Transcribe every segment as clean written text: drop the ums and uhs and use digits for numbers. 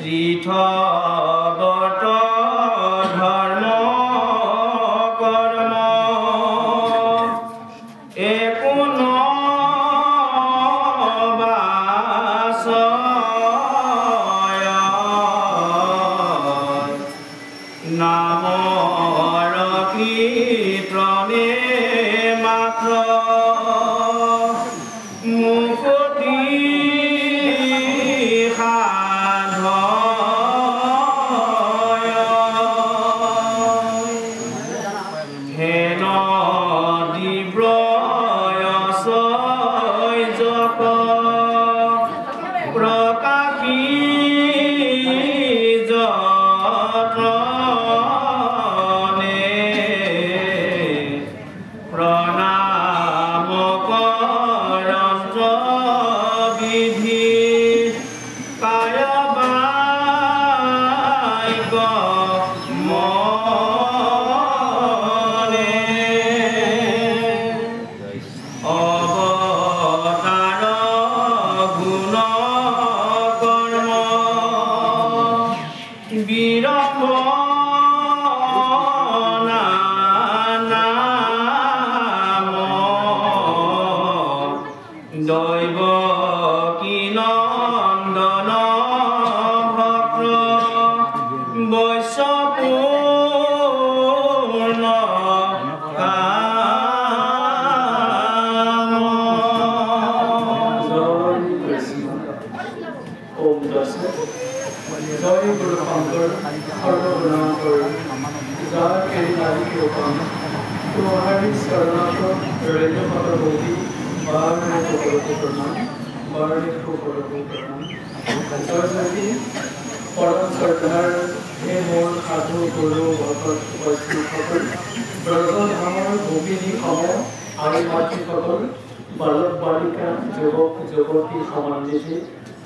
তীৰ্থগত ধৰ্ম কৰ্ম একো নবাচয় নামৰ কীৰ্তনে মাত্ৰ মুকুতি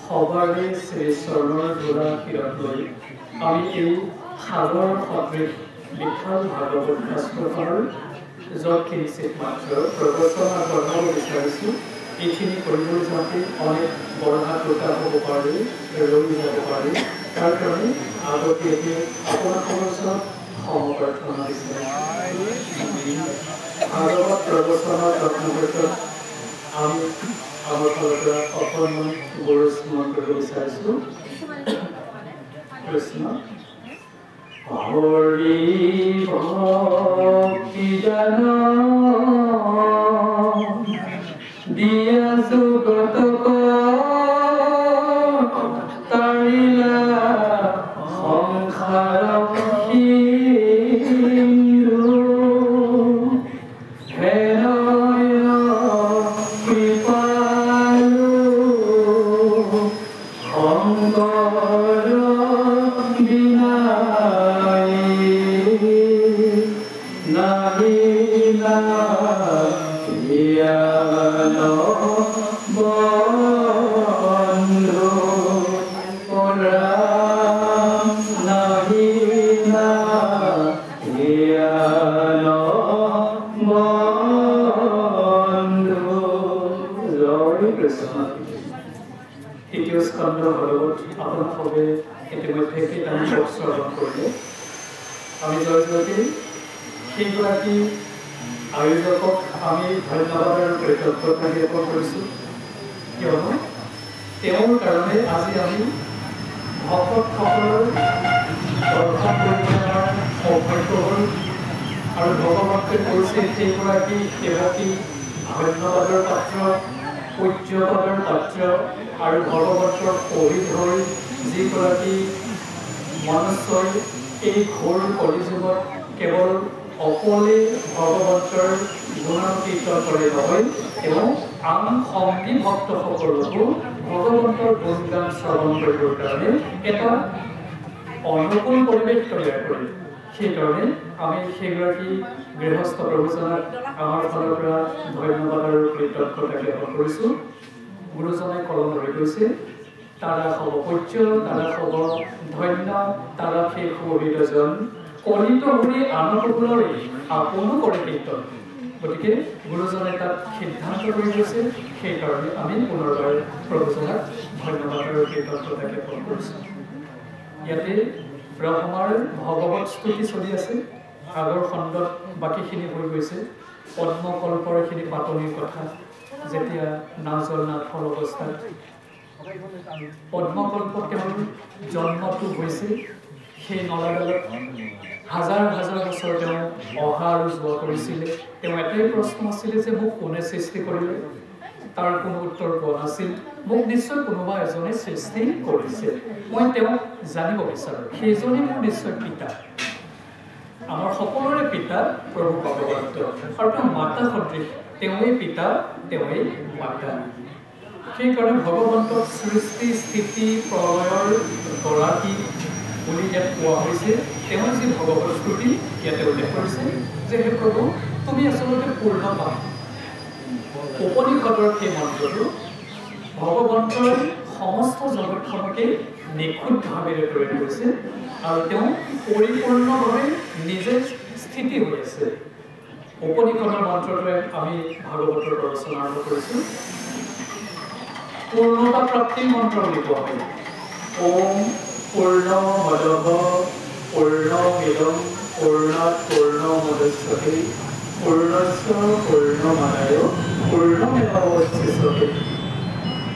সবাৰে শ্ৰী চৰণৰ ধৰা কিৰণ লৈ আমি এই সাগৰ সদৃশ বিশাল ভাগৱত শাস্ত্ৰখনৰ য'তখিনি মাত্ৰ প্ৰবচনা কৰিব বিচাৰিছোঁ এইখিনি কৰিবলৈ যাওঁতে অনেক বৰহা টোকা হ'ব পাৰে ৰৈ যাব পাৰে তাৰ কাৰণে আগতীয়াকৈ আপোনালোকৰ ওচৰত সমপ্ৰাৰ্থনা বিচাৰিছোঁ ভাগৱত প্ৰবচনাৰ যত্নক্ষেত্ৰত আমি আমাৰ ফালৰ পৰা অকণমান গুৰু স্মৰণ কৰিব বিচাৰিছোঁ কৃষ্ণ হৰি ভক্তি জন দিয়া সুগতক তাৰিলা সংসাৰ সেইগৰাকী আয়োজকক আমি ধন্যবাদ আৰু কৃতজ্ঞতা জ্ঞাপন কৰিছোঁ কিয়নো তেওঁৰ কাৰণে আজি আমি ভকতসকলৰ দৰ্শন কৰিবলৈ সৌভাগ্য হ'ল আৰু ভগৱন্তই কৈছে সেইগৰাকী সেৱকী ধন্যবাদৰ পাত্ৰ পূজ্যপদৰ পাত্ৰ আৰু ভগৱন্তৰ পঢ়ি হৈ যিগৰাকী মনুষ্যই এই ঘোৰ কলিযুগত কেৱল অকলে ভগৱন্তৰ গুণকীৰ্তন কৰে নহয় এবং আন সংগী ভক্তসকলকো ভগৱন্তৰ গুণগান শ্ৰৱণ কৰিবৰ কাৰণে এটা অনুকূল পৰিৱেশ তৈয়াৰ কৰে সেইকাৰণে আমি সেইগৰাকী গৃহস্থ প্ৰভুজনাক আমাৰ ফালৰ পৰা ধন্যবাদ আৰু কৃতজ্ঞতা জ্ঞাপন কৰিছোঁ গুৰুজনে কলম ধৰি গৈছে তাৰা হব পূজ্য তাৰা হব ধন্য তাৰা সেই সুবিধজন কলিত হৰি আনকলৈ আপোনো কৰে কীৰ্তন গতিকে গুৰুজনে তাত সিদ্ধান্ত লৈ গৈছে সেইকাৰণে আমি পুনৰবাৰ প্ৰভুজনাক ধন্যবাদ আৰু কৃতজ্ঞতা জ্ঞাপন কৰিছোঁ ইয়াতে ব্ৰহ্মাৰ ভগৱত স্তুতি চলি আছে আগৰ খণ্ডত বাকীখিনি হৈ গৈছে পদ্মকল্পৰ খিনি পাতনিৰ কথা যেতিয়া নাজল নাথৰ অৱস্থাত পদ্মকল্প কেৱল জন্মটো হৈছে সেই নলাডালত হাজাৰ হাজাৰ বছৰ তেওঁ অহা আৰু যোৱা কৰিছিলে তেওঁ এটাই প্ৰশ্ন আছিলে যে মোক কোনে সৃষ্টি কৰিলে তাৰ কোনো উত্তৰ পোৱা নাছিল মোক নিশ্চয় কোনোবা এজনে সৃষ্টি কৰিছে মই তেওঁক জানিব বিচাৰোঁ সেইজনে মোৰ নিশ্চয় পিতা আমাৰ সকলোৰে পিতা প্ৰভু ভগৱন্ত আৰু তেওঁ মাতা সদৃশ তেওঁৱেই পিতা তেওঁৱেই মাতা সেইকাৰণে ভগৱন্তক সৃষ্টি স্থিতি প্ৰলয়ৰ গৰাকী বুলি ইয়াত কোৱা হৈছে তেওঁ যি ভগৱত স্তুতি ইয়াতে উল্লেখ কৰিছে যে হে প্ৰভু তুমি আচলতে পূৰ্ণবান উপনিষদৰ সেই মন্ত্ৰটো ভগৱন্তৰ সমস্ত জগতখনকে নিখুঁতভাৱে তৈয়াৰ কৰিছে আৰু তেওঁ পৰিপূৰ্ণভাৱে নিজে স্থিতি হৈ আছে উপনিষদৰ মন্ত্ৰটোৱে আমি ভাগৱতৰ প্ৰৱচন আৰম্ভ কৰিছোঁ পূৰ্ণতা প্ৰাপ্তিৰ মন্ত্ৰ বুলি কোৱা হয় ওম পূৰ্ণমদঃ পূৰ্ণমিদং পূৰ্ণাৎ পূৰ্ণমুদচ্যতে পূৰ্ণস্য পূৰ্ণমাদায় পূৰ্ণমেৱাৱশিষ্যতে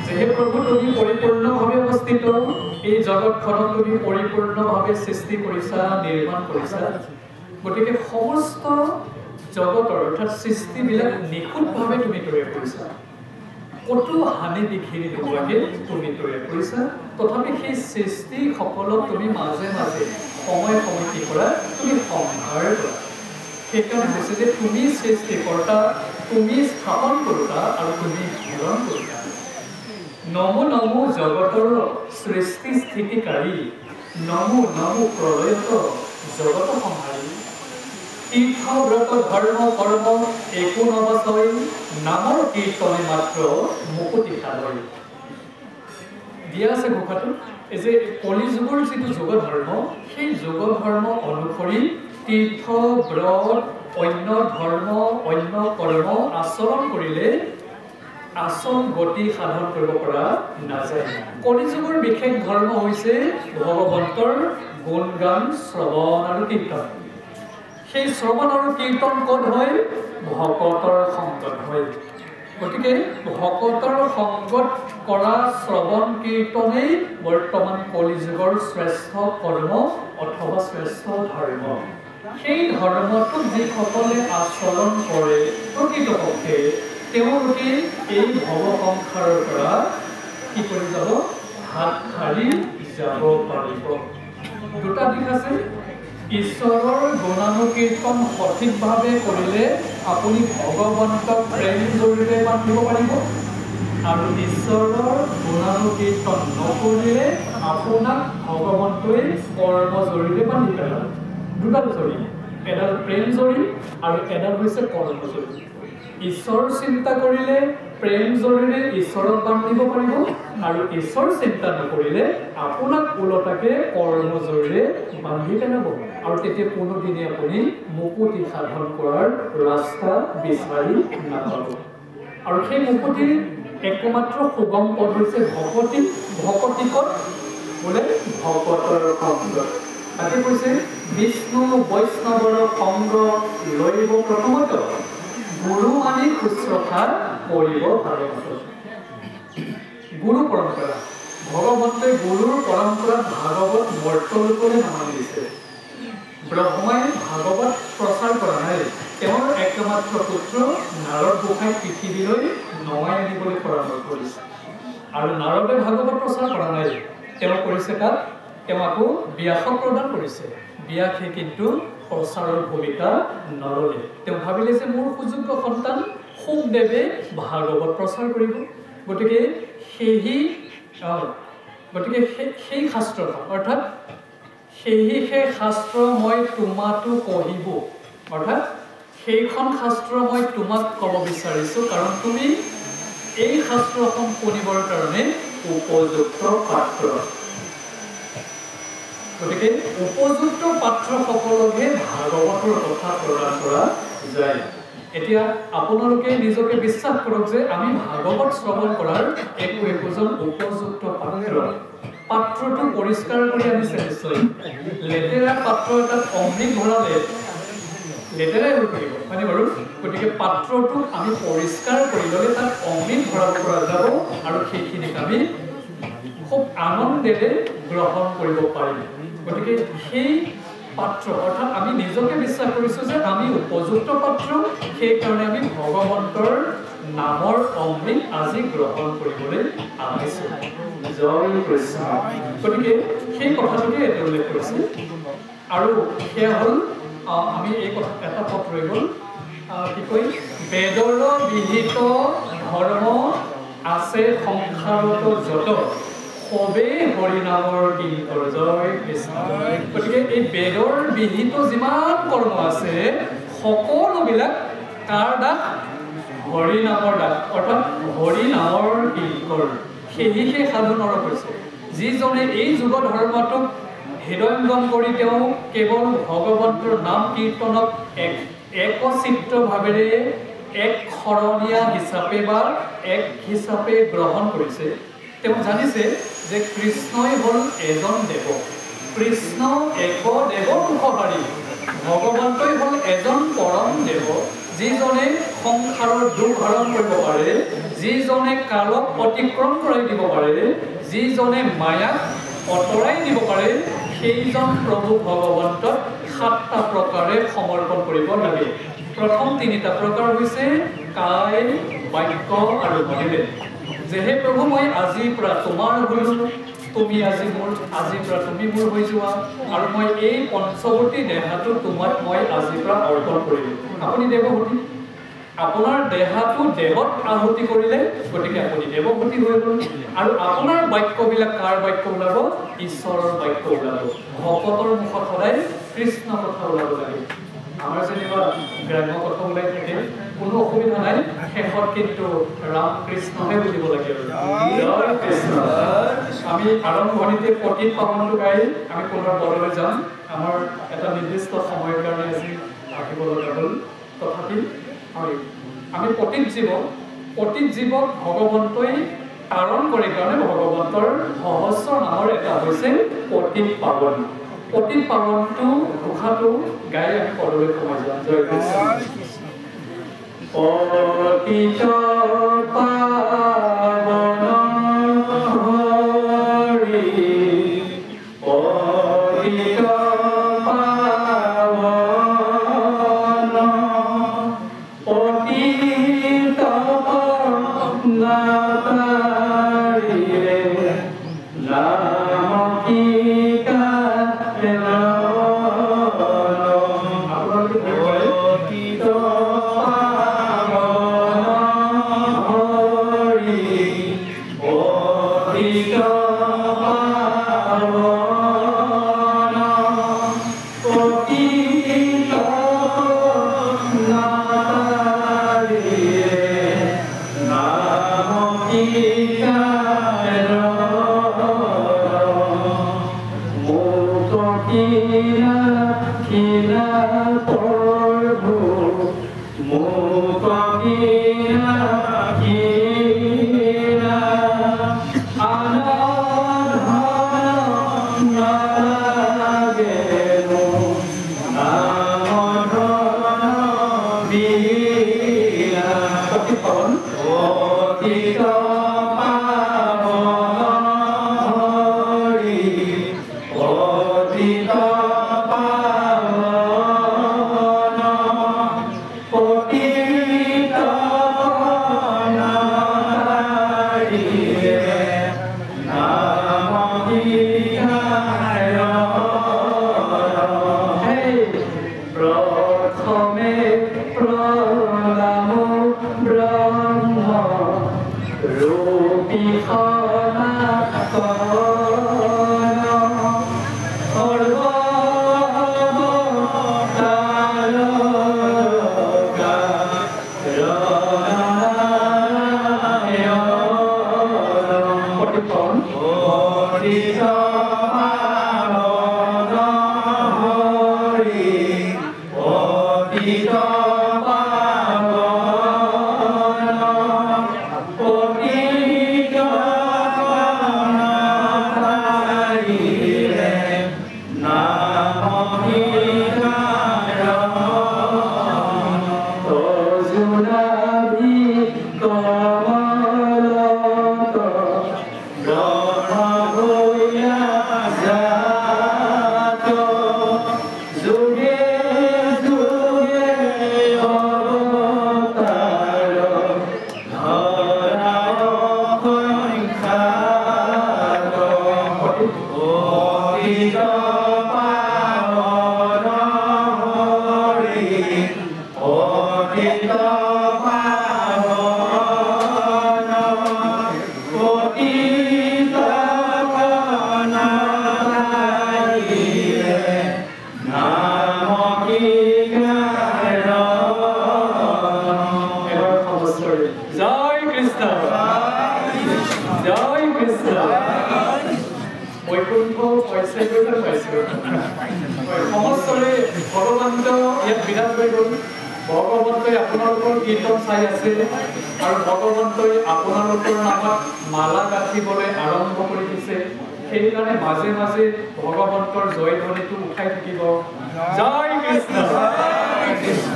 যে প্ৰভু তুমি পৰিপূৰ্ণভাৱে অৱস্থিত এই জগতখনক তুমি পৰিপূৰ্ণভাৱে সৃষ্টি কৰিছা নিৰ্মাণ কৰিছা গতিকে সমস্ত জগতৰ অৰ্থাৎ সৃষ্টিবিলাক নিখুঁতভাৱে তুমি তৈয়াৰ কৰিছা কতো হানি বিঘিনি নোহোৱাকৈ তুমি তৈয়াৰ কৰিছা তথাপি সেই সৃষ্টিসকলক তুমি মাজে মাজে সময় সময় কি কৰা তুমি সংহাৰ কৰা সেইকাৰণে হৈছে যে তুমি সৃষ্টিকৰ্তা তুমি স্থাপন কৰোতা আৰু তুমি ধাৰণ কৰোতা নমো নমো জগতৰ সৃষ্টি স্থিতিকাৰী নমো নমো প্ৰলয়ত জগত সংহাৰী তীৰ্থ ব্ৰত ধৰ্ম কৰ্ম একো নবচয় নামৰ কীৰ্তনে মাত্ৰ মুকুতি খালয় দিয়া আছে ঘোষাটো এই যে কলিযুগৰ যিটো যোগ ধৰ্ম সেই যোগ ধৰ্ম অনুসৰি তীৰ্থ ব্ৰত অন্য ধৰ্ম অন্য কৰ্ম আচৰণ কৰিলে আচল গতি সাধন কৰিব পৰা নাযায় কলিযুগৰ বিশেষ ধৰ্ম হৈছে ভগৱন্তৰ গুণগান শ্ৰৱণ আৰু কীৰ্তন সেই শ্ৰৱণ আৰু কীৰ্তন ক'ত হয় ভকতৰ সংগত হয় গতিকে ভকতৰ সংগত কৰা শ্ৰৱণ কীৰ্তনেই বৰ্তমান কলিযুগৰ শ্ৰেষ্ঠ কৰ্ম অথবা শ্ৰেষ্ঠ ধৰ্ম সেই ধৰ্মটোক যিসকলে আচৰণ কৰে প্ৰকৃতপক্ষে তেওঁলোকে এই ভৱ সংসাৰৰ পৰা কি কৰি যাব হাত সাৰি যাব পাৰিব দুটা দিশ আছে ঈশ্বৰৰ গুণানুকীৰ্তন সঠিকভাৱে কৰিলে আপুনি ভগৱন্তক প্ৰেম জৰিয়তে বান্ধিব পাৰিব আৰু ঈশ্বৰৰ গুণানুকীৰ্তন নকৰিলে আপোনাক ভগৱন্তই কৰ্ম জৰিয়তে বান্ধি পেলাব দুডাল জৰি এডাল প্ৰেম জৰি আৰু এডাল হৈছে কৰ্ম জৰি ঈশ্বৰ চিন্তা কৰিলে প্ৰেম জৰিয়তে ঈশ্বৰক বান্ধিব পাৰিব আৰু ঈশ্বৰ চিন্তা নকৰিলে আপোনাক ওলটাকে কৰ্ম জৰিয়তে বান্ধি পেলাব আৰু তেতিয়া কোনোদিনে আপুনি মুকুতি সাধন কৰাৰ ৰাস্তা বিচাৰি নাপাব আৰু সেই মুকুতিৰ একমাত্ৰ সুগম পদ হৈছে ভকতিকত বোলে ভকতৰ সংগ তাতে কৈছে বিষ্ণু বৈষ্ণৱৰ সংগ লৈব প্ৰথমত গুৰু মানি শুশ্ৰূষা কৰিব ভাগৱত গুৰু পৰম্পৰা ভগৱন্তই গুৰুৰ পৰম্পৰাত ভাগৱত বৰ্তলৈকে নামানি দিছে ব্ৰহ্মাই ভাগৱত প্ৰচাৰ কৰা নাই তেওঁৰ একমাত্ৰ পুত্ৰ নাৰদ গোসাঁই পৃথিৱীলৈ নমাই আনিবলৈ পৰামৰ্শ কৰিছে আৰু নাৰদে ভাগৱত প্ৰচাৰ কৰা নাই তেওঁ কৰিছে তাত তেওঁ আকৌ ব্যাসক প্ৰদান কৰিছে ব্যাসে কিন্তু প্ৰচাৰৰ ভূমিকা নললে তেওঁ ভাবিলে যে মোৰ সুযোগ্য সন্তান শুকদেৱে ভাগৱত প্ৰচাৰ কৰিব গতিকে সেই শাস্ত্ৰখন অৰ্থাৎ সেই শাস্ত্ৰ মই তোমাতো কহিব অৰ্থাৎ সেইখন শাস্ত্ৰ মই তোমাক ক'ব বিচাৰিছোঁ কাৰণ তুমি এই শাস্ত্ৰখন শুনিবৰ কাৰণে উপযুক্ত পাত্ৰ গতিকে উপযুক্ত পাত্ৰসকলকহে ভাগৱতৰ কথা প্ৰদান কৰা যায় এতিয়া আপোনালোকে নিজকে বিশ্বাস কৰক যে আমি ভাগৱত শ্ৰৱণ কৰাৰ একোজন উপযুক্ত পাত্ৰ পাত্ৰটো পৰিষ্কাৰ কৰি আনিছে নিশ্চয় লেতেৰা পাত্ৰ এটাত অমৃত ভৰালে লেতেৰাই হৈ পৰিব হয়নে বাৰু গতিকে পাত্ৰটো আমি পৰিষ্কাৰ কৰি ল'লে তাত অমৃত ভৰাব পৰা যাব আৰু সেইখিনিক আমি খুব আনন্দেৰে গ্ৰহণ কৰিব পাৰিম গতিকে সেই পাত্ৰ অৰ্থাৎ আমি নিজকে বিশ্বাস কৰিছোঁ যে আমি উপযুক্ত পাত্ৰ সেইকাৰণে আমি ভগৱন্তৰ নামৰ অমৃত আজি গ্ৰহণ কৰিবলৈ আহিছোঁ জয় কৃষ্ণ গতিকে সেই কথাটোকে এটা উল্লেখ কৰিছে আৰু সেয়া হ'ল আমি এই কথা এটা পথ ৰৈ গ'ল কি কয় বেদৰ বিহিত ধৰ্ম আছে সংসাৰত যত সবেই হৰিনামৰ কীৰ্তন জয় কৃষ্ণ গতিকে এই বেদৰ বিহিত যিমান কৰ্ম আছে সকলোবিলাক কাৰ দাস হৰি নামৰ দাস অৰ্থাৎ হৰি নামৰ কীৰ্তন সেয়েহে সাধনৰ কৈছে যিজনে এই যুগ ধৰ্মটোক হৃদয়ংগম কৰি তেওঁ কেৱল ভগৱন্তৰ নাম কীৰ্তনক একচিত্তভাৱেৰে এক শৰণীয়া হিচাপে বা এক হিচাপে গ্ৰহণ কৰিছে তেওঁ জানিছে যে কৃষ্ণই হ'ল এজন দেৱ কৃষ্ণ এক দেৱ মুখহাৰী ভগৱন্তই হ'ল এজন পৰম দেৱ যিজনে সংসাৰৰ দুখ হৰণ কৰিব পাৰে যিজনে কালক অতিক্ৰম কৰাই দিব পাৰে যিজনে মায়াক অতৰাই দিব পাৰে সেইজন প্ৰভু ভগৱন্তক 7টা প্ৰকাৰে সমৰ্পণ কৰিব লাগে প্ৰথম 3টা প্ৰকাৰ হৈছে কায় বাক্য আৰু মনেৰে যেহে প্ৰভু মই আজিৰ পৰা তোমাৰ হলো তুমি আজিৰ পৰা তুমি মোৰ হৈ যোৱা আৰু মই এই পঞ্চৱতী দেহাটো তোমাক মই আজিৰ পৰা অৰ্পণ কৰিলোঁ আপুনি দেৱভূতি আপোনাৰ দেহাটো দেহত আহুতি কৰিলে গতিকে আপুনি দেৱভূতি হৈ গ'ল আৰু আপোনাৰ বাক্যবিলাক কাৰ বাক্য ওলাব ঈশ্বৰৰ বাক্য ওলাব ভকতৰ মুখত সদায় কৃষ্ণ কথা ওলাব লাগে আমাৰ যেনিবা গ্ৰাম্য কথা ওলাই থাকে কোনো অসুবিধা নাই শেষত কিন্তু ৰাম কৃষ্ণহে বুজিব লাগে জয় কৃষ্ণ আমি আৰম্ভণিতে পতিত পাৱনটো গাই আমি পুনৰ বৰলৈ যাম আমাৰ এটা নিৰ্দিষ্ট সময়ৰ কাৰণে আজি আহিব লগা হ'ল তথাপি আমি পতিত জীৱক ভগৱন্তই তাৰণ কৰে কাৰণে ভগৱন্তৰ সহস্ৰ নামৰ এটা হৈছে পতিত পাৱন পতিত পাৱনটো ঘোষাটো গাই আমি পদলৈ সোমাই যাম জয় কৃষ্ণ পতিত পাৱন হৰি পতিত বৈকুণ্ঠ পাইছে সমস্তৰে ভগৱন্ত ইয়াত বিৰাজ হৈ গ'ল ভগৱন্তই আপোনালোকৰ কীৰ্তন চাই আছে আৰু ভগৱন্তই আপোনালোকৰ নামত মালা গাঁঠিবলৈ আৰম্ভ কৰি দিছে সেইকাৰণে মাজে মাজে ভগৱন্তৰ জয় ধ্বনিটো উঠাই থাকিব জয় কৃষ্ণ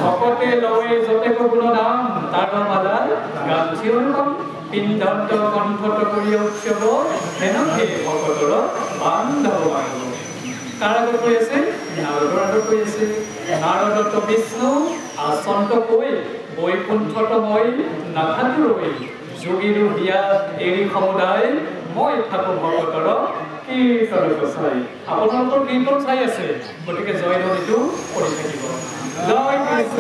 ভকতে লয় যতে গুণ নাম তাৰ মালা গাঁঠিয়ন পিণ্ডান্ত কণ্ঠত কৰি উৎসৱ হেনকে ভকতৰ বান্ধৱ কাৰ আগত কৈ আছে নাৰদৰ আগত কৈ আছে নাৰদত বিষ্ণু আসন্ত কৈ বৈকুণ্ঠত মই নাথাকো ৰৈ যোগীৰো হিয়া এৰি সমুদায় মই থাকো ভকতৰ কীৰ্তন চাই আপোনালোকৰ কীৰ্তন চাই আছে গতিকে জয় ধ্বনিটো কৰি থাকিব জয় Krishna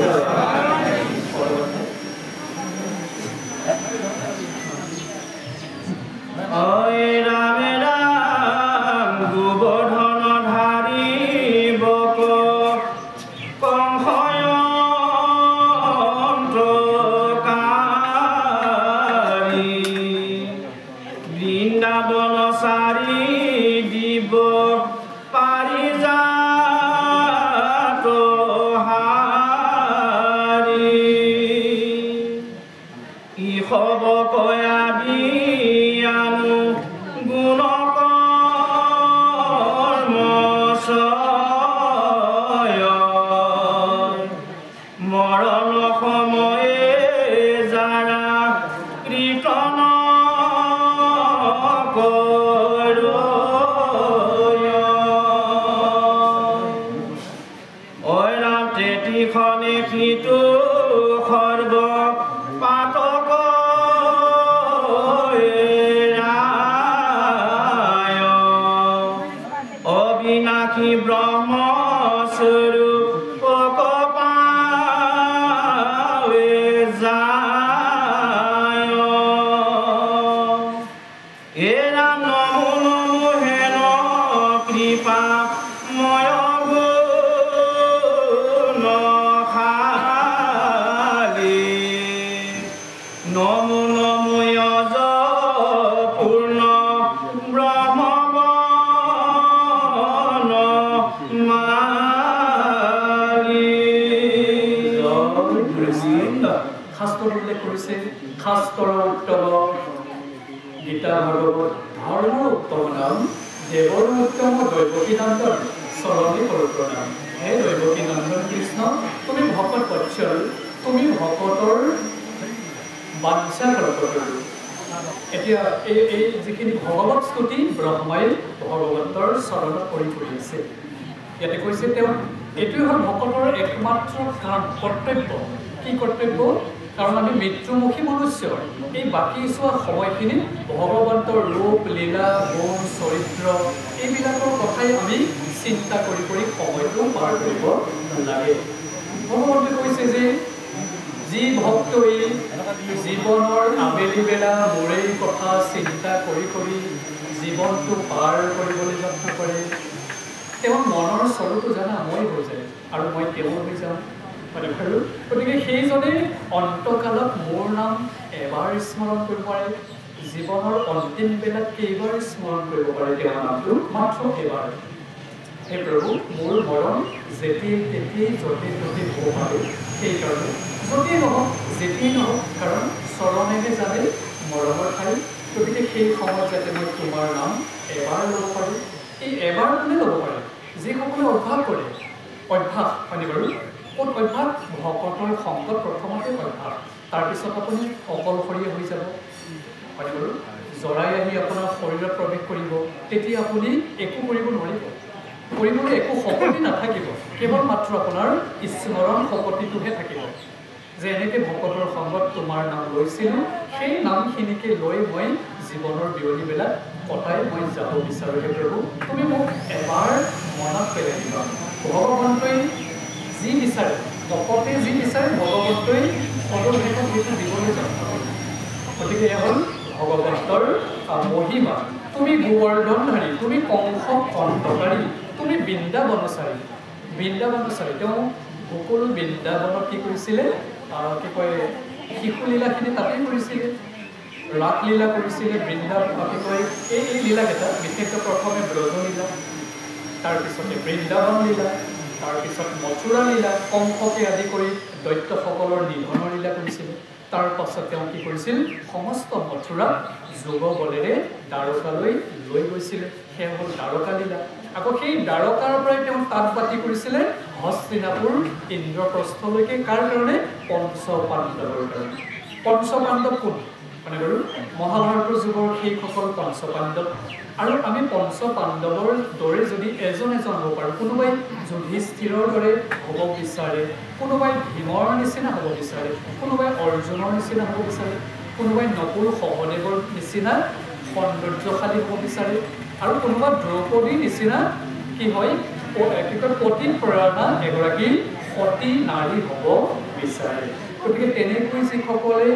Oi Rame Ram Gubodhono Dhari Boko Konghoyonto Kari Vrindabono Sari Dibo Parijato Hari Ihobo Koyabi শাস্ত্ৰৰ উত্তম গীতা ভাগৱত ধৰ্মৰ উত্তম নাম দেৱৰ উত্তম দৈৱকীনন্দন চৰণী প্ৰণাম হে দৈৱকীনন্দন কৃষ্ণ তুমি ভকত বৎসল তুমি ভকতৰ বাঞ্ছা কল্পতৰু এতিয়া এই যিখিনি ভগৱত স্তুতি ব্ৰহ্মাই ভগৱন্তৰ চৰণত কৰি আছে ইয়াতে কৈছে তেওঁ এইটোৱে হ'ল ভকতৰ একমাত্ৰ কৰ্তব্য কি কৰ্তব্য কাৰণ আমি মৃত্যুমুখী মনুষ্য এই বাকী চোৱা সময়খিনি ভগৱন্তৰ ৰূপ লীলা গুণ চৰিত্ৰ এইবিলাকৰ কথাই আমি চিন্তা কৰি কৰি সময়টো পাৰ কৰিব লাগে ভগৱন্তে কৈছে যে যি ভক্তই জীৱনৰ আবেলি বেলা মোৰেই কথা চিন্তা কৰি কৰি জীৱনটো পাৰ কৰিবলৈ যত্ন কৰে তেওঁৰ মনৰ স্বৰূপটো জানা মই হৈ যায় আৰু মই তেওঁ হৈ যাওঁ গতিকে সেইজনে অন্তকালত মোৰ নাম এবাৰ স্মৰণ কৰিব পাৰে জীৱনৰ অন্তিম বেলাত কেইবাৰ স্মৰণ কৰিব পাৰে তেওঁৰ নামটো মাত্ৰ এবাৰ হে প্ৰভু মোৰ মৰণ যেতিয়াই তেতিয়াই য'তে ত'তে হ'ব পাৰে সেইকাৰণে য'তেই নহওক যেতিয়াই নহওক কাৰণ চৰণেহে জানে মৰমৰ ঠাই গতিকে সেই সময়ত যাতে মই তোমাৰ নাম এবাৰ ল'ব পাৰোঁ এই এবাৰ কোনে ল'ব পাৰে যিসকলে অভ্যাস কৰে অভ্যাস হয়নে বাৰু ক'ত অভ্যাস ভকতৰ সংগত প্ৰথমতে অভ্যাস তাৰপিছত আপুনি অকলশৰীয়া হৈ যাব হয়নে বাৰু জৰাই আহি আপোনাৰ শৰীৰত প্ৰৱেশ কৰিব তেতিয়া আপুনি একো কৰিব নোৱাৰিব কৰিবলৈ একো শক্তি নাথাকিব কেৱল মাত্ৰ আপোনাৰ স্মৰণ শক্তিটোহে থাকিব যে এনেকৈ ভকতৰ সংগত তোমাৰ নাম লৈছিলোঁ সেই নামখিনিকে লৈ মই জীৱনৰ বিৰতি বেলাত কটাই মই যাব বিচাৰোঁ হে প্ৰভু তুমি মোক এবাৰ মনত পেলাই দিবা ভগৱন্তই যি বিচাৰে ভকতে যি বিচাৰে ভগৱন্তই সদৰ্ভেষত সেইটো দিবলৈ যাব গতিকে এয়া হ'ল ভগৱন্তৰ মহিমা তুমি গোৱৰ্ধনধাৰী তুমি কংস অন্তকাৰী তুমি বৃন্দাবনচাৰী তেওঁ গোকুল বৃন্দাবনত কি কৰিছিলে কি কয় শিশুলীলাখিনি তাতেই কৰিছিলে ৰাসলীলা কৰিছিলে বৃন্দাবন এই লীলাকেইটা বিশেষকৈ প্ৰথমে ব্ৰজলীলা, তাৰপিছতে বৃন্দাবন লীলা, তাৰপিছত মথুৰা লীলা, কংসকে আদি কৰি দৈত্যসকলৰ নিধনৰ লীলা কৰিছিলে। তাৰ পাছত তেওঁ কি কৰিছিল, সমস্ত মথুৰা যোগ বলেৰে দ্বাৰকালৈ লৈ গৈছিলে, সেয়া হ'ল দ্বাৰকা লীলা। আকৌ সেই দ্বাৰকাৰ পৰাই তেওঁ তাত বাতি কৰিছিলে হস্তিনাপুৰ ইন্দ্ৰপ্ৰস্থলৈকে। কাৰ কাৰণে? পঞ্চ পাণ্ডৱৰ কাৰণে। পঞ্চ পাণ্ডৱ কোন মানে বাৰু? মহাভাৰতৰ যুগৰ সেইসকল পঞ্চ পাণ্ডৱ। আৰু আমি পঞ্চ পাণ্ডৱৰ দৰে যদি এজন এজন হ'ব পাৰোঁ, কোনোবাই যুধিষ্ঠিৰৰ দৰে হ'ব বিচাৰে, কোনোবাই ভীমৰ নিচিনা হ'ব বিচাৰে, কোনোবাই অৰ্জুনৰ নিচিনা হ'ব বিচাৰে, কোনোবাই নকুল সহদেৱৰ নিচিনা সৌন্দৰ্যশালী হ'ব বিচাৰে, আৰু কোনোবা দ্ৰৌপদীৰ নিচিনা কি হয় পতিপ্ৰয়াণা এগৰাকী সতী নাৰী হ'ব বিচাৰে। গতিকে তেনেকৈ যিসকলে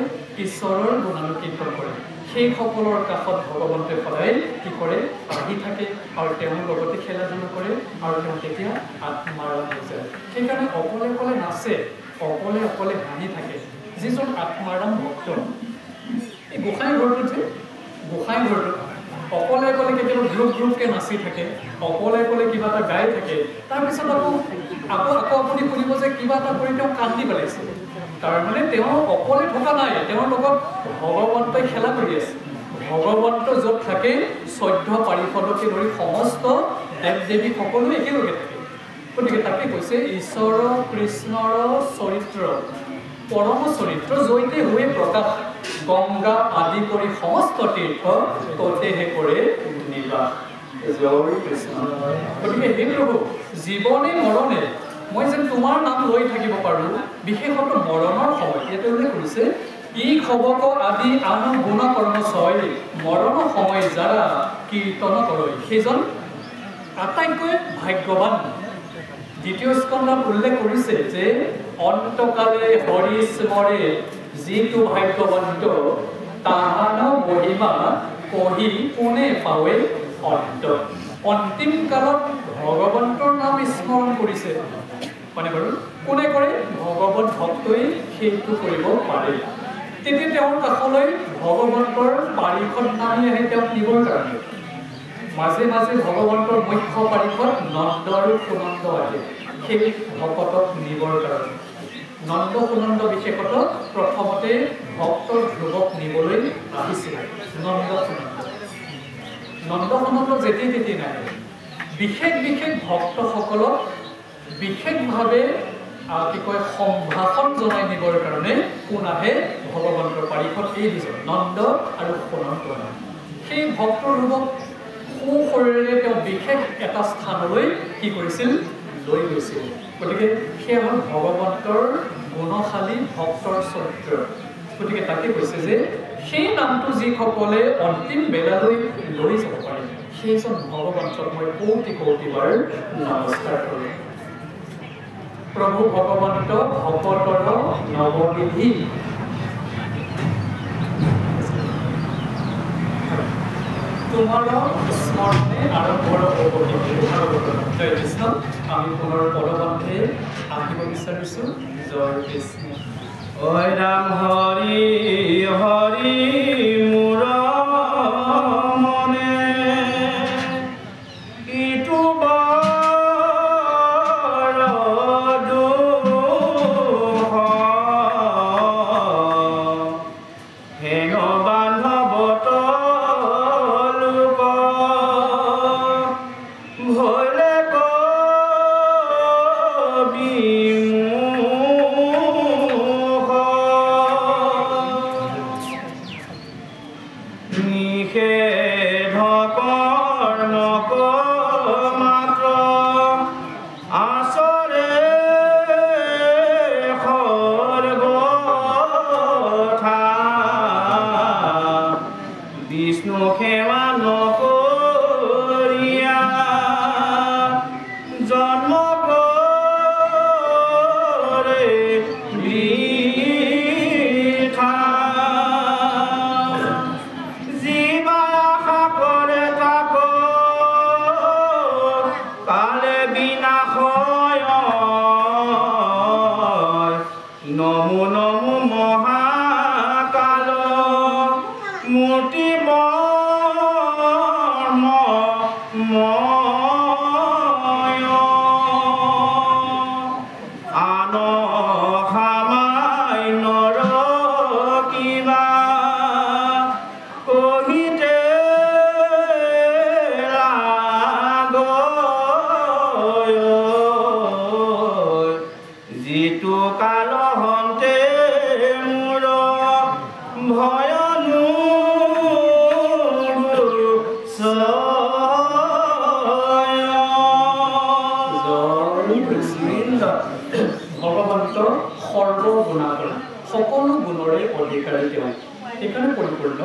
ঈশ্বৰৰ গুণানুকীৰ্তন কৰে, সেইসকলৰ কাষত ভগৱন্তই সদায় কি কৰে, আহি থাকে আৰু তেওঁৰ লগতে খেলা ধূলা কৰে, আৰু তেওঁ তেতিয়া আত্মাৰাম হৈ যায়। সেইকাৰণে অকলে অকলে নাচে, অকলে অকলে হাঁহি থাকে। যিজন আত্মাৰাম ভক্ত, এই গোসাঁই ঘৰটোত যে গোসাঁই ঘৰটোত অকলে অকলে কেতিয়াবা গ্ৰুপকৈ নাচি থাকে, অকলে অকলে কিবা এটা গাই থাকে, তাৰপিছত আকৌ আপুনি শুনিব যে কিবা এটা কৰি তেওঁ কান্দি পেলাইছে। তাৰমানে তেওঁ অকলে থকা নাই, তেওঁৰ লগত ভগৱন্তই খেলা কৰি আছে। ভগৱন্ত য'ত থাকে 14 পাৰিষদকে ধৰি সমস্ত দেৱ দেৱী সকলো একেলগে থাকে। গতিকে তাকে কৈছে ঈশ্বৰ কৃষ্ণৰ চৰিত্ৰ, পৰম চৰিত্ৰ জয়তে হৈ প্ৰকাশ, গংগা আদি কৰি সমস্ত তীৰ্থ ততেহে কৰে নিবাস। জয় কৃষ্ণ। গতিকে হে প্ৰভু, জীৱনে মৰণে মই যেন তোমাৰ নাম লৈ থাকিব পাৰোঁ, বিশেষত মৰণৰ সময়। ইয়াতে উল্লেখ কৰিছে ই খবক আদি আন গুণ কৰ্ম ছয়, মৰণ সময় যাৰা কীৰ্তন কৰৈ, সেইজন আটাইতকৈ ভাগ্যৱান। দ্বিতীয় স্কন্ধত উল্লেখ কৰিছে যে অন্তকালে হৰি স্মৰে যিটো ভাগ্যৱন্ত, তাহান মহিমা কহি কোনে পাৱে অন্ত। অন্তিম কালত ভগৱন্তৰ নাম স্মৰণ কৰিছে মানে বাৰু কোনে কৰে? ভগৱত ভক্তই সেইটো কৰিব পাৰে। তেতিয়া তেওঁৰ কাষলৈ ভগৱন্তৰ পাৰিষদ নামি আহে তেওঁক নিবৰ কাৰণে। মাজে মাজে ভগৱন্তৰ মুখ্য পাৰিষদ নন্দ আৰু সুনন্দ আহে সেই ভকতক নিবৰ কাৰণে। নন্দ সুনন্দ বিশেষত প্ৰথমতে ভক্তৰ ধ্ৰুৱক নিবলৈ আহিছিল। নন্দ সুনন্দ যেতি তেতি নাহে, বিশেষ বিশেষ ভক্তসকলক বিশেষভাৱে কি কয় সম্ভাষণ জনাই নিবৰ কাৰণে কোন আহে? ভগৱন্তৰ পাৰিষদ এই দুজন নন্দ আৰু সুনন্দ। সেই ভক্তৰ ৰূপক সুশৰীৰেৰে তেওঁ বিশেষ এটা স্থানলৈ কি কৰিছিল? লৈ গৈছিল। গতিকে সেয়া হ'ল ভগৱন্তৰ গুণশালী ভক্তৰ চৰিত্ৰ। গতিকে তাকে কৈছে যে সেই নামটো যিসকলে অন্তিম বেলালৈ লৈ যাব পাৰে, সেইজন ভগৱন্তক মই কৌটি কৌটিবাৰ নমস্কাৰ কৰোঁ। প্ৰভু ভগৱন্ত ভকতৰ নৱবিধি, তোমাৰ স্মৰণে আৰম্ভ হ'ব। জয় কৃষ্ণ। আমি পুনৰ পদবন্ধে আহিব বিচাৰিছোঁ। জয় কৃষ্ণ। ঐ ৰাম হৰি হৰি মোৰ মনে, ইটো বৰ দুখ, হেঙ বান্ধৱত লোক, ভলে কবি ভগৱন্ত সৰ্বগুণাকৰ সকলো গুণৰে অধিকাৰী তেওঁ সেইকাৰণে পৰিপূৰ্ণ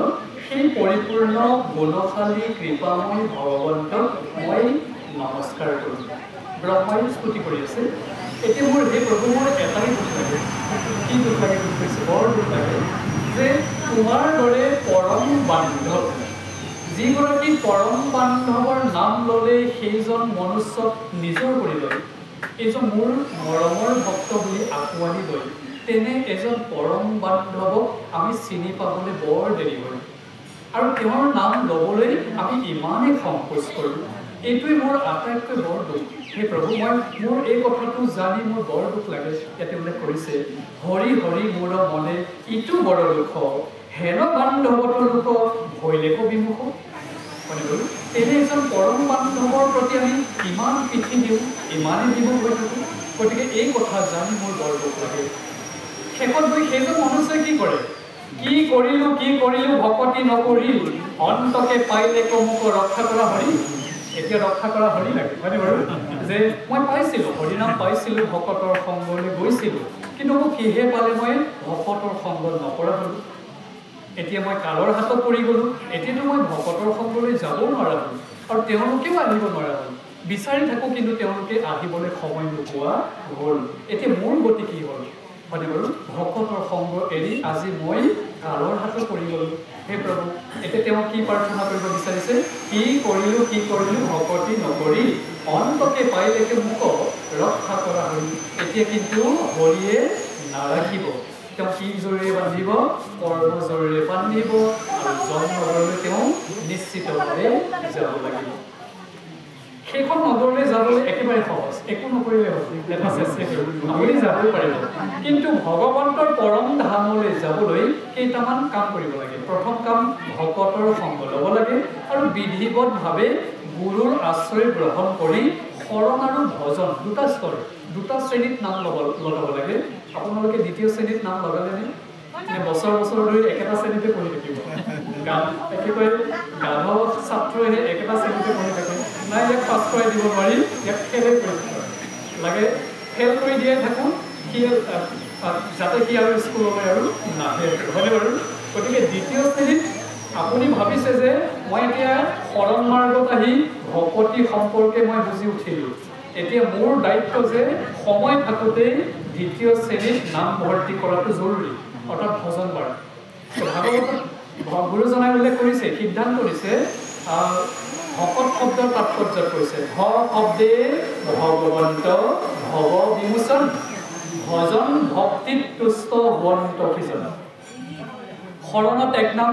সেই পৰিপূৰ্ণ গুণশালী কৃপাময় ভগৱন্তক মই নমস্কাৰ কৰোঁ ব্ৰহ্মাই স্তুতি কৰি আছে এতিয়া মোৰ সেই প্ৰভু মোৰ এটাই দুখ লাগে কি দুখ লাগে দুখ পাইছে বৰ দুখ লাগে যে তোমাৰ দৰে পৰম বান্ধৱ যিগৰাকী পৰম বান্ধৱৰ নাম ল'লে সেইজন মনুষ্যক নিজৰ কৰি লয় এইজন মোৰ মৰমৰ ভক্ত বুলি আঁকোৱালি লয় তেনে এজন পৰম বান্ধৱক আমি চিনি পাবলৈ বৰ দেৰি হয় আৰু তেওঁৰ নাম ল'বলৈ আমি ইমানেই সংকোচ কৰোঁ এইটোৱে মোৰ আটাইতকৈ বৰ দুখ হে প্ৰভু মই মোৰ এই কথাটো জানি মোৰ বৰ দুখ লাগে ইয়াতে উল্লেখ কৰিছে হৰি হৰি মোৰ মনে ইটো বৰ দুখ হেন বান্ধৱতো লোক ভৈলেক বিমুখ তেনে এজন পৰম বান্ধৱৰ প্ৰতি আমি ইমান পিঠি দিওঁ ইমানেই দিব হৈ থাকোঁ গতিকে এই কথা জানি মোৰ বৰ দুখ লাগে শেষত গৈ সেইজন মনুষ্যই কি কৰে কি কৰিলোঁ ভকতি নকৰি অন্তকে পাইলে মোক ৰক্ষা কৰা হৰি এতিয়া ৰক্ষা কৰা হৰি লাগে হয়নে বাৰু যে মই পাইছিলোঁ হৰিনাম পাইছিলোঁ ভকতৰ সংগলৈ গৈছিলোঁ কিন্তু মোক কিহে পালে মই ভকতৰ সংগ নকৰা হ'লোঁ এতিয়া মই কালৰ হাতত পৰি গ'লোঁ এতিয়াতো মই ভকতৰ সংগলৈ যাবও নোৱাৰা হ'লোঁ আৰু তেওঁলোকেও আহিব নোৱাৰা হ'ল বিচাৰি থাকোঁ কিন্তু তেওঁলোকে আহিবলৈ সময় নোপোৱা হ'ল এতিয়া মোৰ গতি কি হ'ল হয়নে বাৰু ভকতৰ সংগ এৰি আজি মই কালৰ হাতত পৰি গ'লোঁ হে প্ৰভু এতিয়া তেওঁ কি প্ৰাৰ্থনা কৰিব বিচাৰিছে কি কৰিলোঁ ভকতি নকৰি অন্তকে পাইলেকে মোক ৰক্ষা কৰা হ'ল এতিয়া কিন্তু হৰিয়ে নাৰাখিব তেওঁ কি জোৰেৰে বান্ধিব কৰ্ম জোৰেৰে বান্ধিব আৰু জন্মলৈ তেওঁ নিশ্চিতভাৱে যাব লাগিব সেইখন নগৰলৈ যাবলৈ একেবাৰে সহজ একো নকৰিলে হ'ল এটা চেষ্টা আপুনি যাবই পাৰিব কিন্তু ভগৱন্তৰ পৰম ধামলৈ যাবলৈ কেইটামান কাম কৰিব লাগে প্ৰথম কাম ভকতৰ সংগ ল'ব লাগে আৰু বিধিবদ্ধভাৱে গুৰুৰ আশ্ৰয় গ্ৰহণ কৰি শৰণ আৰু ভজন দুটা শ্ৰেণীত নাম লগাব লাগে আপোনালোকে দ্বিতীয় শ্ৰেণীত নাম লগালেনে বছৰ ধৰি একেটা শ্ৰেণীতে পঢ়ি থাকিব একেবাৰে গাধ ছাত্ৰইহে একেটা শ্ৰেণীতে পঢ়ি থাকে নাই ইয়াক পাছ কৰাই দিব নোৱাৰি ইয়াক ফেলে কৰি লাগে ফেল কৰি দিয়াই থাকোঁ সি যাতে সি আৰু স্কুললৈ আৰু নাহে হয়নে বাৰু গতিকে দ্বিতীয় শ্ৰেণীত আপুনি ভাবিছে যে মই এতিয়া শৰণ মাৰ্গত আহি ভকতি সম্পৰ্কে মই বুজি উঠিলোঁ এতিয়া মোৰ দায়িত্ব যে সময় থাকোঁতেই দ্বিতীয় শ্ৰেণীত নাম ভৰ্তি কৰাটো জৰুৰী অৰ্থাৎ ভজন বাৰ ভাগৱতত গুৰুজনাই উল্লেখ কৰিছে সিদ্ধান্ত দিছে ভকত শব্দৰ তাৎপৰ্যত কৈছে ভ শব্দে ভগৱন্ত ভৱ বিমোচন ভজন ভক্তিত তুষ্ট হোৱন্ত কিজন শৰণত এক নাম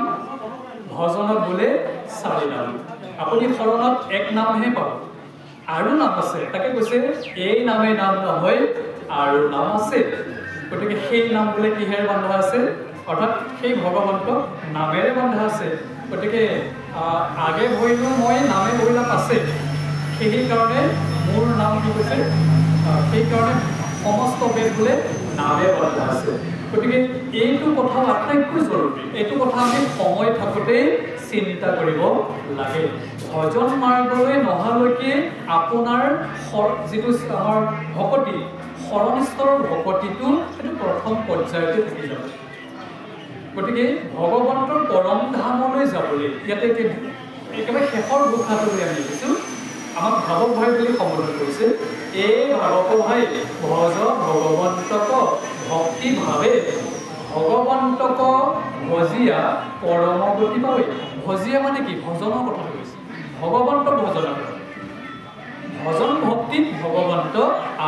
ভজনত বোলে 4 নাম আপুনি শৰণত এক নামহে পাব আৰু নাম আছে তাকে কৈছে এই নামে নাম নহয় আৰু নাম আছে গতিকে সেই নাম বোলে কিহেৰে বন্ধা আছে অৰ্থাৎ সেই ভগৱন্তক নামেৰে বন্ধা আছে গতিকে আগে ভৰিলোঁ মই নামে ভৰিলাপ আছে সেইকাৰণে মোৰ নাম কি কৈছে সেইকাৰণে সমস্ত বেদ বোলে নামে বন্ধা আছে গতিকে এইটো কথা আটাইতকৈ জৰুৰী এইটো কথা আমি সময় থাকোঁতেই চিন্তা কৰিব লাগে ভজন মাৰ্গলৈ নহালৈকে আপোনাৰ যিটো আমাৰ ভকতি শৰণস্থলৰ ভকতিটো সেইটো প্ৰথম পৰ্যায়তে থাকি যাব গতিকে ভগৱন্তৰ পৰম ধামলৈ যাবলৈ ইয়াতে একেবাৰে শেষৰ ঘোষাটো বুলি আমি দেখিছোঁ আমাক ভাৱক ভাই বুলি সম্বোধন কৰিছে এই ভাৱক ভাই ভজ ভগৱন্তক ভক্তিভাৱে ভগৱন্তক ভজিয়া পৰম গতি পাৱে ভজিয়া মানে কি ভজনৰ কথা কৈছে ভগৱন্তক ভজনৰ ভজন ভক্তিত ভগৱন্ত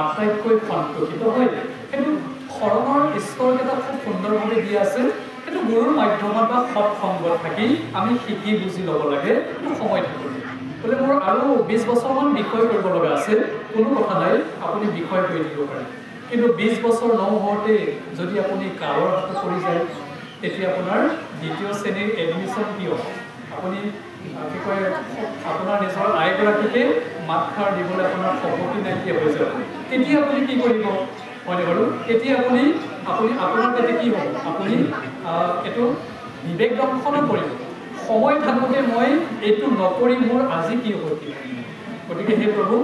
আটাইতকৈ সন্তোষিত হয় সেইটো শৰণৰ স্তৰকেইটা খুব সুন্দৰভাৱে দিয়া আছে সেইটো গুৰুৰ মাধ্যমত বা সৎসংগত থাকি আমি শিকি বুজি ল'ব লাগে সময় থাকোঁতে বোলে মোৰ আৰু 20 বছৰমান বিষয় কৰিব লগা আছে কোনো কথা নাই আপুনি বিষয় কৰি দিব পাৰে কিন্তু 20 বছৰ নহওঁতে যদি আপুনি কালৰ হাতত পৰি যায় তেতিয়া আপোনাৰ দ্বিতীয় শ্ৰেণীৰ এডমিশ্যন কিয় আপুনি কি কয় আপোনাৰ নিজৰ আইগৰাকীকে মাতষাৰ দিবলৈ আপোনাৰ শক্তি নাইকিয়া হৈ যাব তেতিয়া আপুনি কি কৰিব হয়নে বাৰু তেতিয়া আপুনি আপোনাৰ তাতে কি হ'ব আপুনি এইটো বিবেক দংশন কৰিব সময় থাকোঁতে মই এইটো নকৰি মোৰ আজি কি হ'ব গতিকে হে প্ৰভু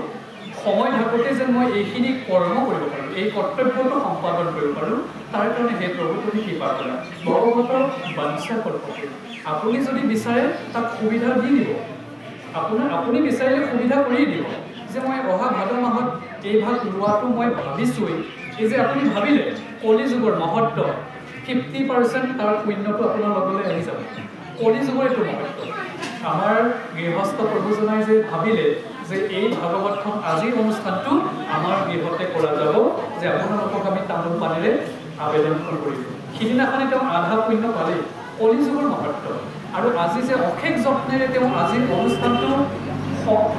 সময় থাকোঁতে যেন মই এইখিনি কৰ্ম কৰিব পাৰোঁ, এই কৰ্তব্যটো সম্পাদন কৰিব পাৰোঁ, তাৰ কাৰণে হে প্ৰভু তুমি কৃপা কৰা। ভগৱতৰ বাঞ্ছা কল্পতে আপুনি যদি বিচাৰে তাক সুবিধা দি দিব, আপুনি বিচাৰিলে সুবিধা কৰি দিব যে মই অহা ভাদ মাহত এই ভাগ লোৱাটো মই ভাবিছোঁৱেই। এই যে আপুনি ভাবিলে কলি যুগৰ মহত্ব 50% তাৰ পুণ্যটো আপোনাৰ লগলৈ আহি যাব। কলি যুগৰ এইটো মহত্ব। আমাৰ গৃহস্থ প্ৰভুজনাই যে ভাবিলে যে এই ভাগৱতখন আজিৰ অনুষ্ঠানটো আমাৰ গৃহতে কৰা যাব, যে আপোনালোকক আমি তামোল পানীৰে আবেদনখন কৰিলোঁ, সিদিনাখনে তেওঁ আধা পুণ্য পালেই। কলি যুগৰ মহত্ব। আৰু আজি যে অশেষ যত্নেৰে তেওঁ আজিৰ অনুষ্ঠানটো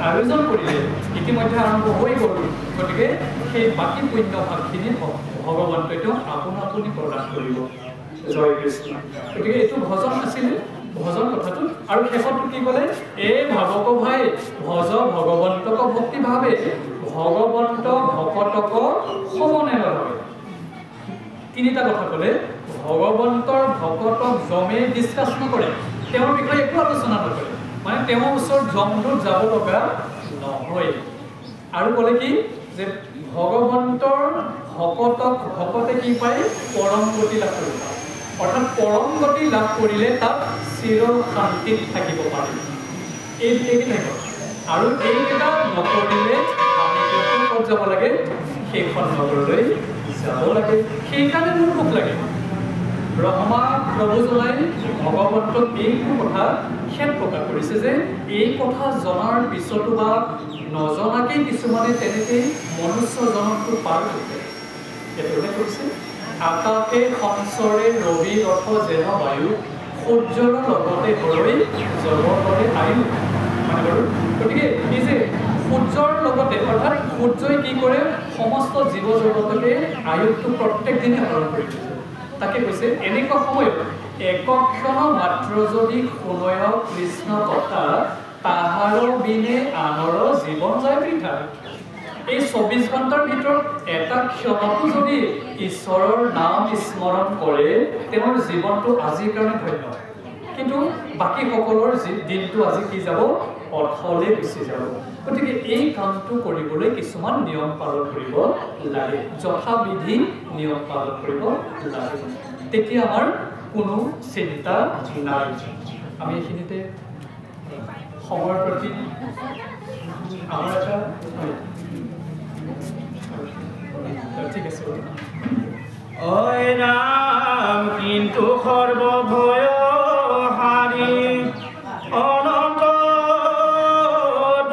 আয়োজন কৰিলে, ইতিমধ্যে আৰম্ভ হৈ গ'ল, গতিকে সেই বাকী পুণ্য ভাগখিনি ভগৱন্তই তেওঁ আপুনি প্ৰদান কৰিব। জয় কৃষ্ণ। গতিকে এইটো ভজন আছিলে, ভজন কথাটো। আৰু শেষত কি ক'লে? এই ভাৱক ভাই ভজ ভগৱন্তক ভক্তি ভাৱে, ভগৱন্ত ভকতক সমনে লয়। তিনিটা কথা ক'লে। ভগৱন্তৰ ভকতক জমে ডিছকাছ নকৰে, তেওঁৰ বিষয়ে একো আলোচনা নকৰে, মানে তেওঁৰ ওচৰত জমদূত যাব লগা নহয়। আৰু ক'লে কি যে ভগৱন্তৰ ভকতে কি পায়? পৰম গতি লাভ কৰিব। অৰ্থাৎ পৰম গতি লাভ কৰিলে তাত চিৰ শান্তিত থাকিব পাৰে। এইকেইটা আৰু এইকেইটা নকৰিলে আমি কোনটো ক'ত যাব লাগে? সেইখন নগৰলৈ যাব লাগে। সেইকাৰণে মোৰ দুখ লাগে। ব্ৰহ্মা প্ৰভুজনাই ভগৱন্তক এইটো কথা খেদ প্ৰকাশ কৰিছে যে এই কথা জনাৰ পিছতো বা নজনাকেই কিছুমানে তেনেকেই মনুষ্য জনমটো পাৰ কৰিছে। এইটোহে কৈছে, আকাশে সঞ্চৰে ৰবি ৰথ যেন বায়ু, সূৰ্যৰ লগতে হৰৈ জগতৰে আয়ু। মানে বাৰু, গতিকে এই যে সূৰ্যৰ লগতে, অৰ্থাৎ সূৰ্যই কি কৰে? সমস্ত জীৱ জগতকে আয়ুটো প্ৰত্যেক দিনে হৰণ কৰি দিছে। তাকে কৈছে এনেকুৱা সময়ত একক্ষণ মাত্ৰ যদি শুনয় কৃষ্ণ কথা, তাহাৰ বিনে আনৰ জীৱন যায় বৃথা। এই 24 ঘণ্টাৰ ভিতৰত এটা ক্ষণতো যদি ঈশ্বৰৰ নাম স্মৰণ কৰে, তেওঁৰ জীৱনটো আজিৰ কাৰণে ধন্য। কিন্তু বাকী সকলৰ দিনটো আজি কি যাব? অথলে গুচি যাব। গতিকে এই কামটো কৰিবলৈ কিছুমান নিয়ম পালন কৰিব লাগে, যথাবিধি নিয়ম পালন কৰিব লাগে। তেতিয়া আমাৰ কোনো চিন্তা নাই। আমি এইখিনিতে সময়ৰ প্ৰতি আমাৰ এটা ঠিক আছে। ঐ ৰাম কিন্তু সৰ্বভয় হাৰি, অনন্ত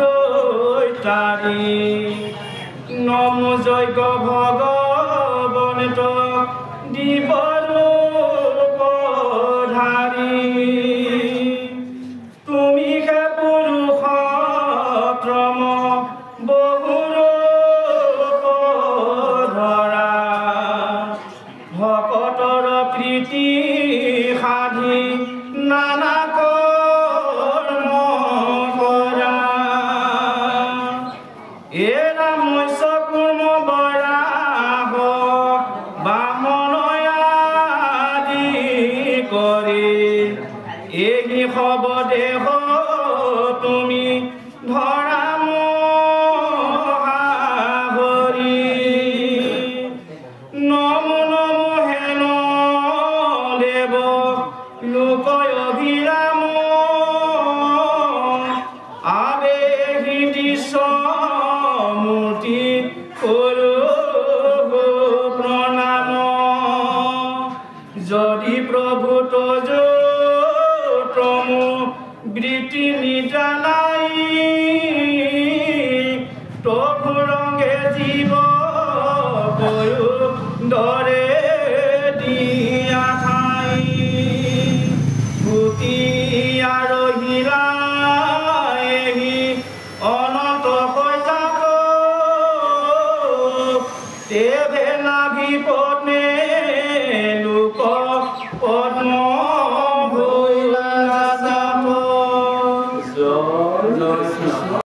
দৈতাৰি, নমো যজ্ঞ ভগৱন্ত দিবৰূপধাৰি, তুমি হে পুৰুষোত্তম বহুৰূপ ধৰা, ভকতৰ প্ৰীতি সাধি নানা কৰ্ম কৰা।